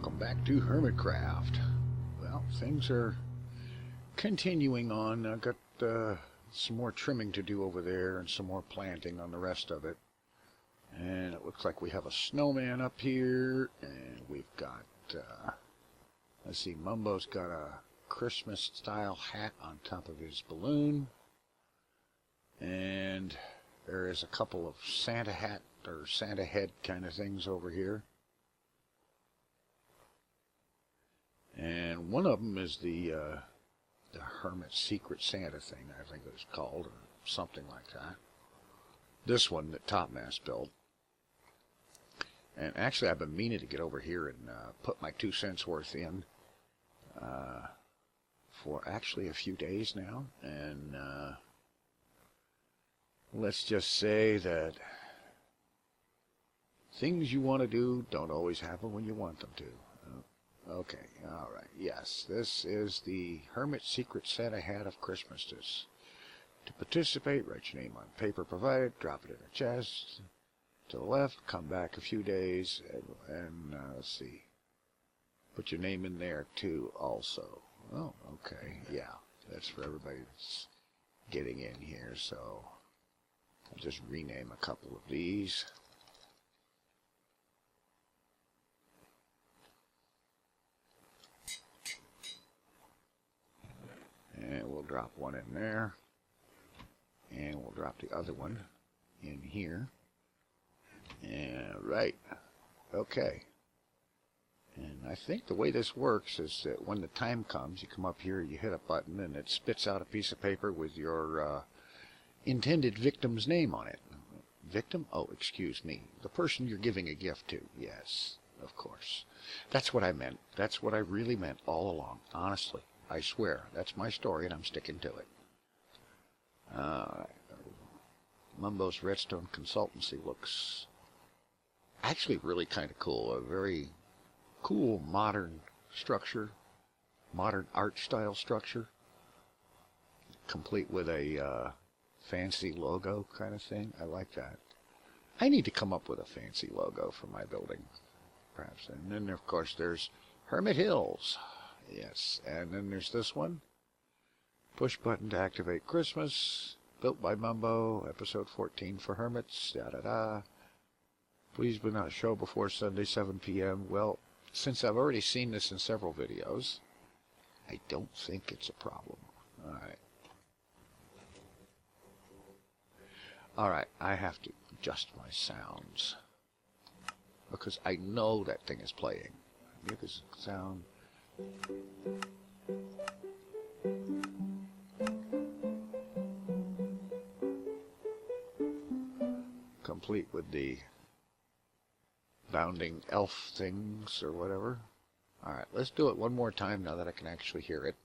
welcome back to Hermitcraft. Well, things are continuing on. I've got some more trimming to do over there and some more planting on the rest of it. And it looks like we have a snowman up here, and we've got, let's see, Mumbo's got a Christmas style hat on top of his balloon. And there is a couple of Santa hat or Santa head kind of things over here. And one of them is the Hermit's Secret Santa thing, I think it's called, or something like that. This one that Topmass built. And actually, I've been meaning to get over here and put my 2 cents worth in for actually a few days now. And let's just say that things you want to do don't always happen when you want them to. Okay, alright, yes, this is the Hermit's Secret Santa hat of Christmas. To participate, write your name on paper provided, drop it in a chest, to the left, come back a few days, and let's see, put your name in there too also. Oh, okay, yeah, that's for everybody that's getting in here, so I'll just rename a couple of these. And we'll drop one in there. And we'll drop the other one in here. And right. Okay. And I think the way this works is that when the time comes, you come up here, you hit a button, and it spits out a piece of paper with your intended victim's name on it. Victim? Oh, excuse me. The person you're giving a gift to. Yes, of course. That's what I meant. That's what I really meant all along. Honestly. I swear, that's my story, and I'm sticking to it. Mumbo's Redstone Consultancy looks actually really kind of cool. A very cool modern structure, modern art style structure, complete with a fancy logo kind of thing. I like that. I need to come up with a fancy logo for my building, perhaps. And then, of course, there's Hermit Hills. Yes, and then there's this one. Push button to activate Christmas. Built by Mumbo. Episode 14 for Hermits. Da-da-da. Please do not show before Sunday, 7 p.m. Well, since I've already seen this in several videos, I don't think it's a problem. Alright. Alright, I have to adjust my sounds. Because I know that thing is playing. Music sound. Complete with the bounding elf things or whatever. Alright, let's do it one more time now that I can actually hear it.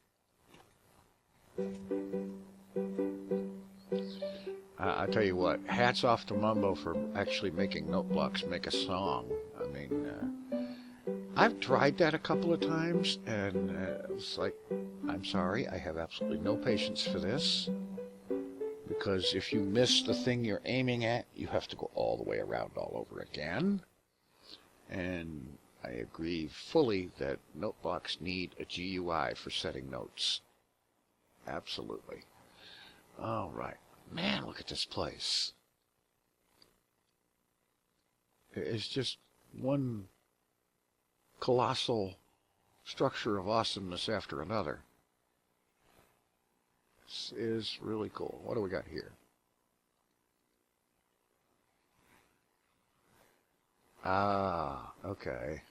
I tell you what, hats off to Mumbo for actually making note blocks make a song. I mean, I've tried that a couple of times, and it's like, I'm sorry, I have absolutely no patience for this. Because if you miss the thing you're aiming at, you have to go all the way around all over again. And I agree fully that note blocks need a GUI for setting notes. Absolutely. All right. Man, look at this place. It's just one colossal structure of awesomeness after another. This is really cool. What do we got here? Ah, okay.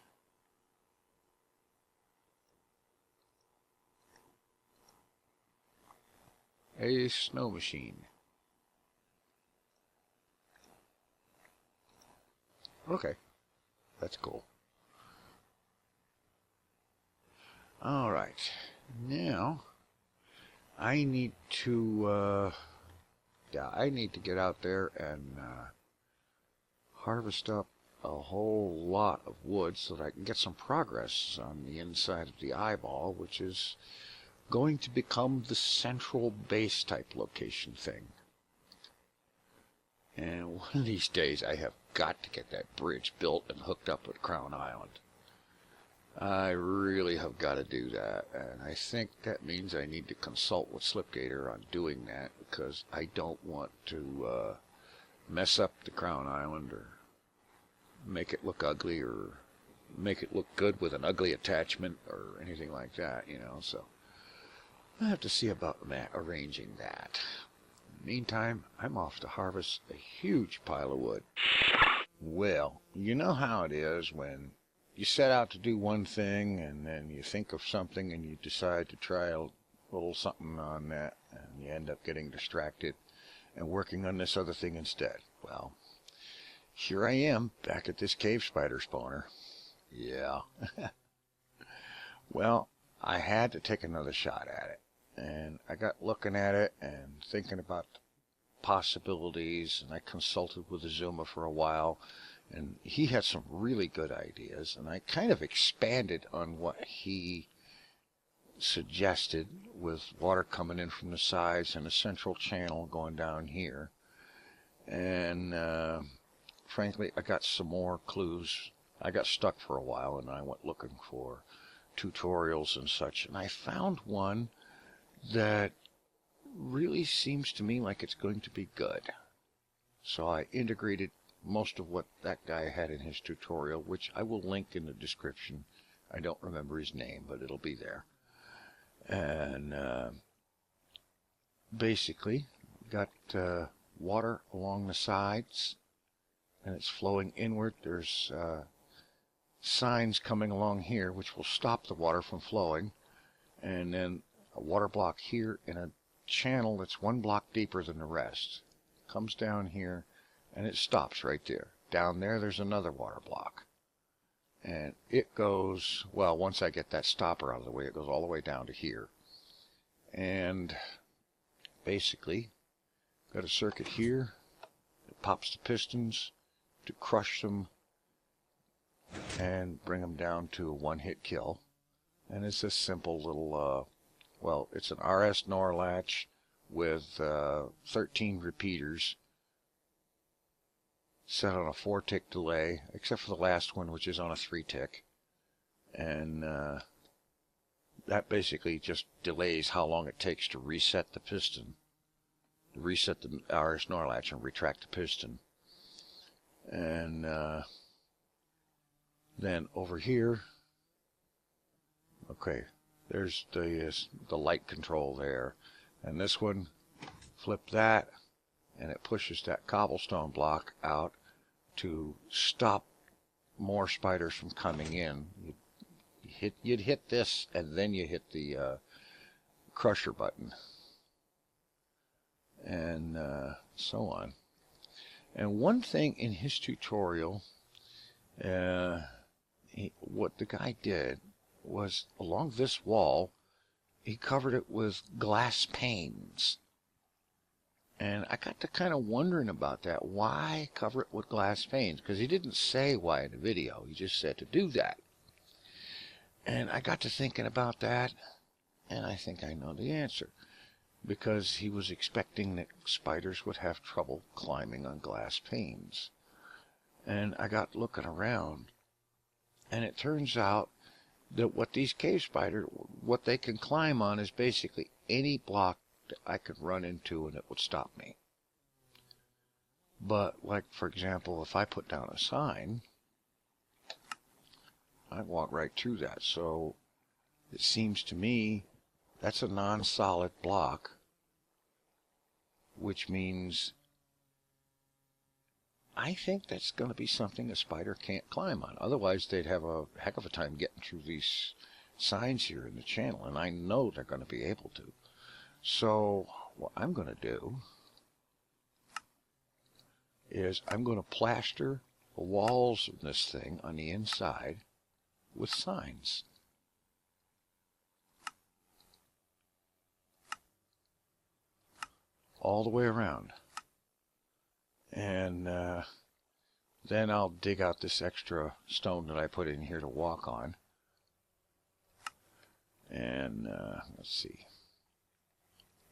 A snow machine. Okay, that's cool. All right, now I need to, I need to get out there and harvest up a whole lot of wood so that I can get some progress on the inside of the eyeball, which is going to become the central base type location thing. And one of these days I have got to get that bridge built and hooked up with Crown Island. I really have got to do that, and I think that means I need to consult with Slipgator on doing that, because I don't want to mess up the crown island or make it look ugly or make it look good with an ugly attachment or anything like that, you know. So I have to see about arranging that. In the meantime, I'm off to harvest a huge pile of wood. Well, you know how it is when you set out to do one thing and then you think of something and you decide to try a little something on that and you end up getting distracted and working on this other thing instead. Well, here I am back at this cave spider spawner. Yeah. Well, I had to take another shot at it, and I got looking at it and thinking about possibilities, and I consulted with Azuma for a while, and he had some really good ideas, and I kind of expanded on what he suggested, with water coming in from the sides and a central channel going down here. And frankly, I got some more clues. I got stuck for a while, and I went looking for tutorials and such, and I found one that really seems to me like it's going to be good. So I integrated most of what that guy had in his tutorial, which I will link in the description. I don't remember his name, but it'll be there. And basically got water along the sides, and it's flowing inward. There's signs coming along here which will stop the water from flowing, and then a water block here in a channel that's one block deeper than the rest. Comes down here and it stops right there. Down there there's another water block, and it goes, well, once I get that stopper out of the way, it goes all the way down to here. And basically got a circuit here that pops the pistons to crush them and bring them down to a one-hit kill. And it's a simple little, well, it's an RS NOR latch with 13 repeaters set on a 4-tick delay, except for the last one, which is on a 3-tick. And that basically just delays how long it takes to reset the piston, to reset the RS NOR latch and retract the piston. And then over here, okay, there's the light control there. And this one, flip that, and it pushes that cobblestone block out to stop more spiders from coming in. You'd hit this, and then you hit the crusher button, and so on. And one thing in his tutorial, what the guy did was, along this wall, he covered it with glass panes. And I got to kind of wondering about that. Why cover it with glass panes? Because he didn't say why in the video. He just said to do that. And I got to thinking about that, and I think I know the answer. Because he was expecting that spiders would have trouble climbing on glass panes. And I got looking around, and it turns out that what these cave spiders, what they can climb on is basically any block that I could run into and it would stop me. But, like, for example, if I put down a sign, I walk right through that. So it seems to me that's a non-solid block, which means I think that's going to be something a spider can't climb on. Otherwise, they'd have a heck of a time getting through these signs here in the channel, and I know they're going to be able to. So what I'm going to do is I'm going to plaster the walls of this thing on the inside with signs. All the way around. And then I'll dig out this extra stone that I put in here to walk on. And let's see.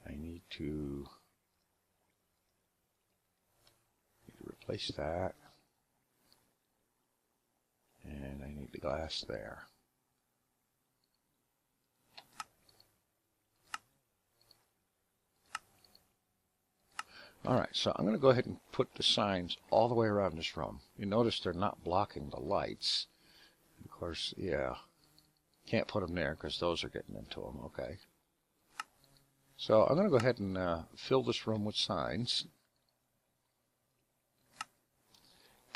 I need to replace that. And I need the glass there. Alright, so I'm going to go ahead and put the signs all the way around this room. You notice they're not blocking the lights. Of course, yeah, can't put them there because those are getting into them. Okay. So I'm going to go ahead and fill this room with signs.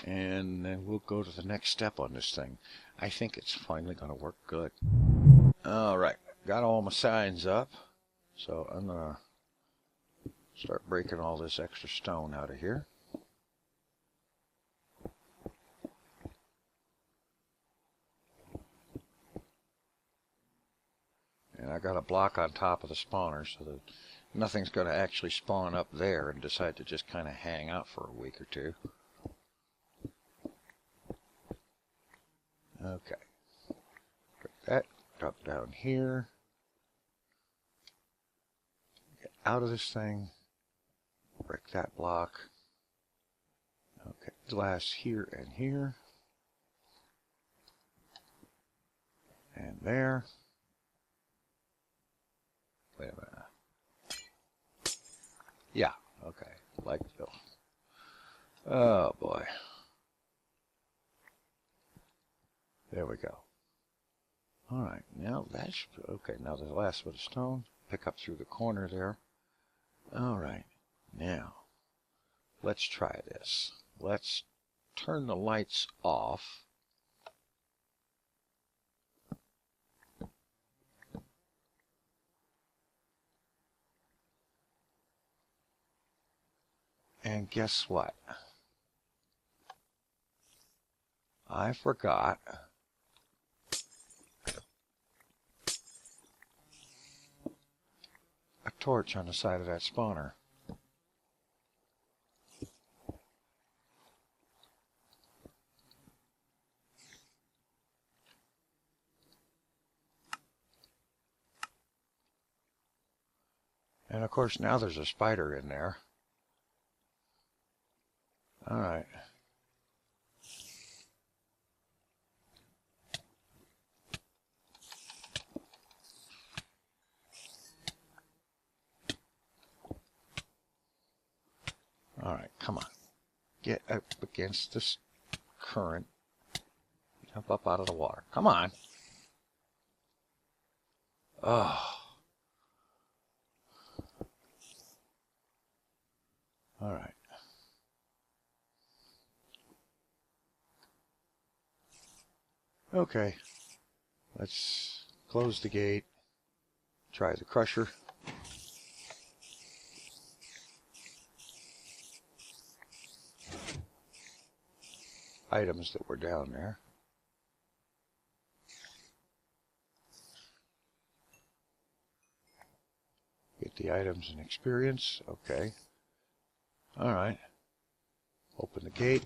And then we'll go to the next step on this thing. I think it's finally going to work good. Alright, got all my signs up. So I'm going to start breaking all this extra stone out of here. And I got a block on top of the spawner so that nothing's going to actually spawn up there and decide to just kind of hang out for a week or two. Okay. Break that, drop down here. Get out of this thing. Break that block. Okay, glass here and here. And there. Wait a minute. Yeah, okay. Like so. Oh boy. There we go. Alright, now that's okay. Now the last bit of stone. Pick up through the corner there. Alright. Now, let's try this. Let's turn the lights off. And guess what? I forgot a torch on the side of that spawner. And of course now there's a spider in there. Alright. Alright, come on. Get up against this current. Jump up out of the water. Come on. Oh. Alright. Okay. Let's close the gate. Try the crusher. Items that were down there. Get the items and experience. Okay. Alright. Open the gate.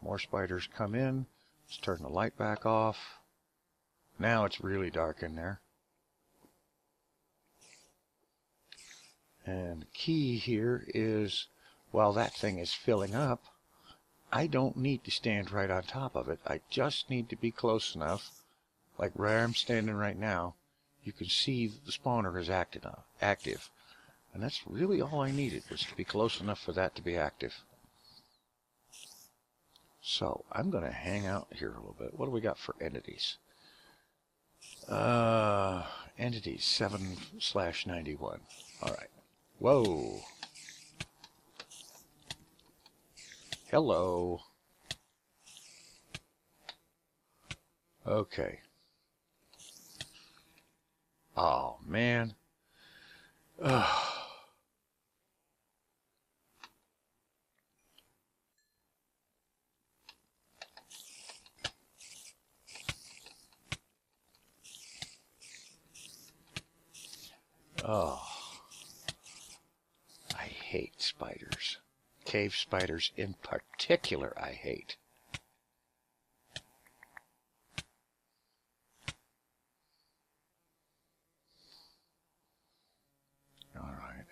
More spiders come in. Let's turn the light back off. Now it's really dark in there. And the key here is, while that thing is filling up, I don't need to stand right on top of it. I just need to be close enough, like where I'm standing right now, you can see the spawner is active. And that's really all I needed, was to be close enough for that to be active. So I'm going to hang out here a little bit. What do we got for entities? Entities 7/91. Alright. Whoa. Hello. Okay. Oh, man. Ugh. Oh. I hate spiders. Cave spiders in particular, I hate. Alright.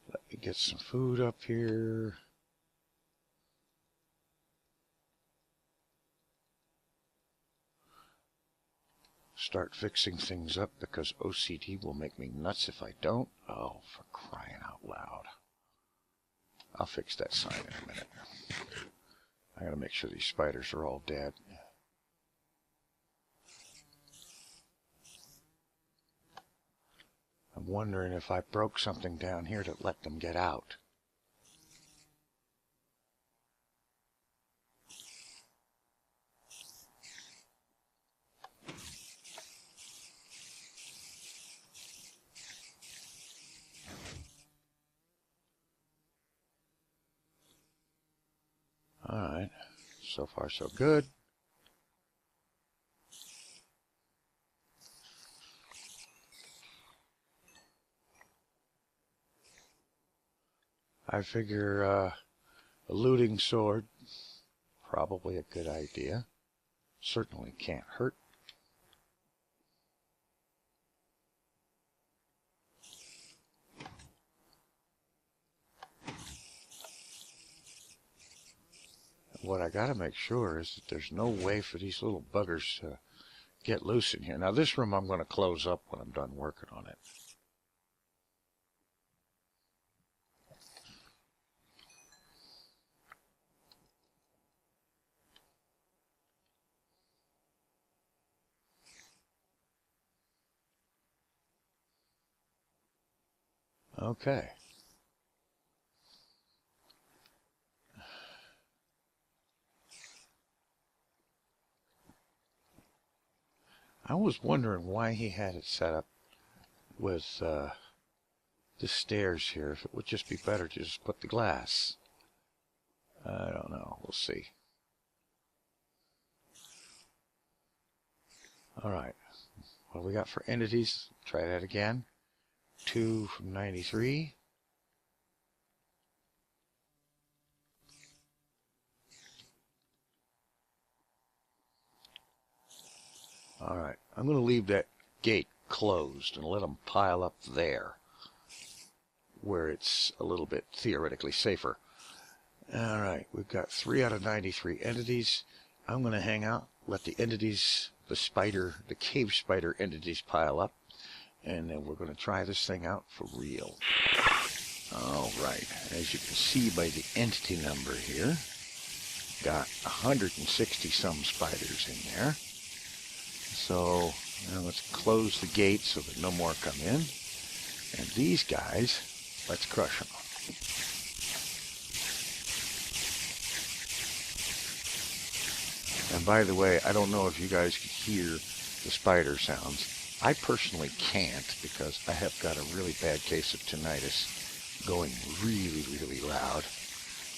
Let me get some food up here. Start fixing things up because OCD will make me nuts if I don't. Oh, for crying out loud. I'll fix that sign in a minute. I gotta make sure these spiders are all dead. I'm wondering if I broke something down here to let them get out. Alright, so far so good. I figure a looting sword, probably a good idea. Certainly can't hurt. What I gotta make sure is that there's no way for these little buggers to get loose in here. Now this room I'm going to close up when I'm done working on it. Okay. I was wondering why he had it set up with the stairs here. If it would just be better to just put the glass. I don't know. We'll see. Alright. What do we got for entities? Try that again. 2 from 93. Alright, I'm going to leave that gate closed and let them pile up there, where it's a little bit theoretically safer. Alright, we've got 3 out of 93 entities. I'm going to hang out, let the entities, the cave spider entities pile up, and then we're going to try this thing out for real. Alright, as you can see by the entity number here, got 160 some spiders in there. So now let's close the gate so that no more come in. And these guys, let's crush them. And by the way, I don't know if you guys can hear the spider sounds. I personally can't because I have got a really bad case of tinnitus going really, really loud.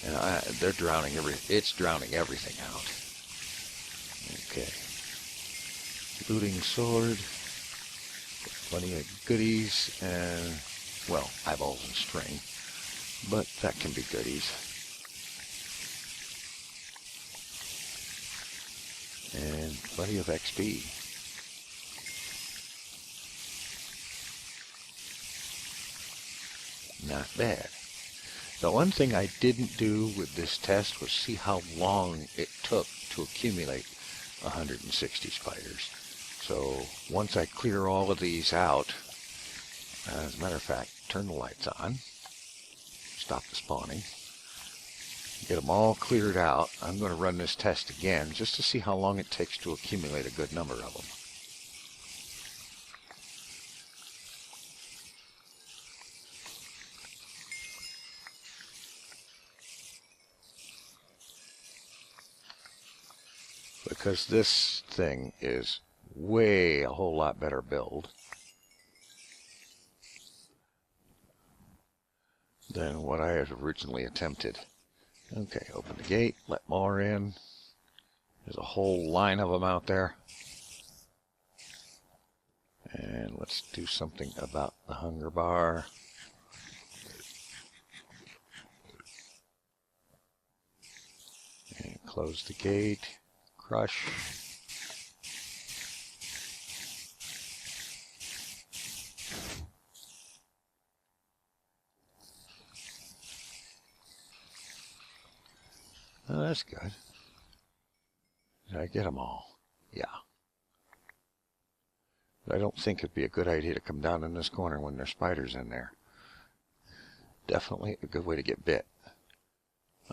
And they're drowning it's drowning everything out. Okay. Looting sword, plenty of goodies, and, well, eyeballs and string, but that can be goodies. And plenty of XP. Not bad. The one thing I didn't do with this test was see how long it took to accumulate 160 spiders. So once I clear all of these out, as a matter of fact, turn the lights on, stop the spawning, get them all cleared out. I'm going to run this test again just to see how long it takes to accumulate a good number of them. Because this thing is way a whole lot better build than what I had originally attempted. Okay, open the gate, let more in. There's a whole line of them out there. And let's do something about the hunger bar. And close the gate. Crush. Oh, that's good. Did I get them all? Yeah. But I don't think it'd be a good idea to come down in this corner when there's spiders in there. Definitely a good way to get bit.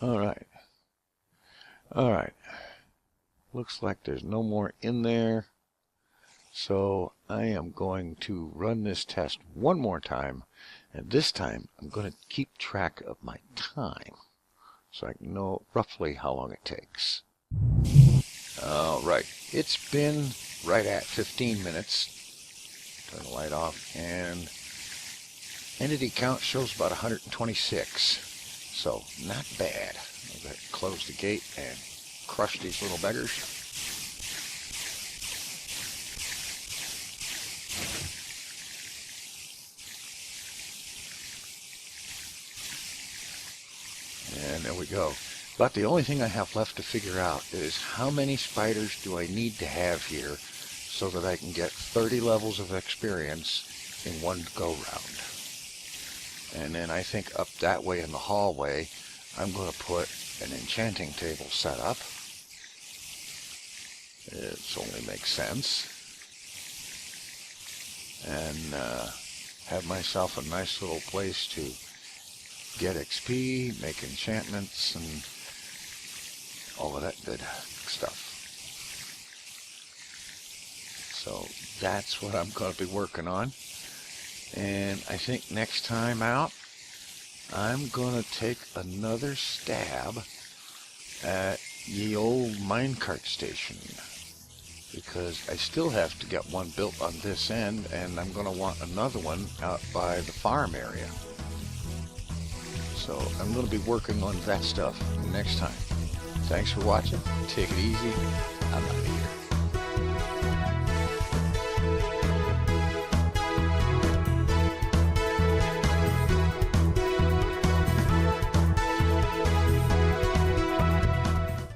Alright. Alright. Looks like there's no more in there. So I am going to run this test one more time. And this time I'm going to keep track of my time, so I can know roughly how long it takes. Alright. It's been right at 15 minutes. Turn the light off, and entity count shows about 126. So not bad. I'll go ahead and close the gate and crush these little beggars. And there we go. But the only thing I have left to figure out is how many spiders do I need to have here so that I can get 30 levels of experience in one go-round. And then I think up that way in the hallway, I'm going to put an enchanting table set up. It only makes sense. And have myself a nice little place to get XP, make enchantments, and all of that good stuff. So that's what I'm going to be working on. And I think next time out, I'm going to take another stab at ye old minecart station, because I still have to get one built on this end, and I'm going to want another one out by the farm area. So I'm going to be working on that stuff next time. Thanks for watching. Take it easy. I'm out of here.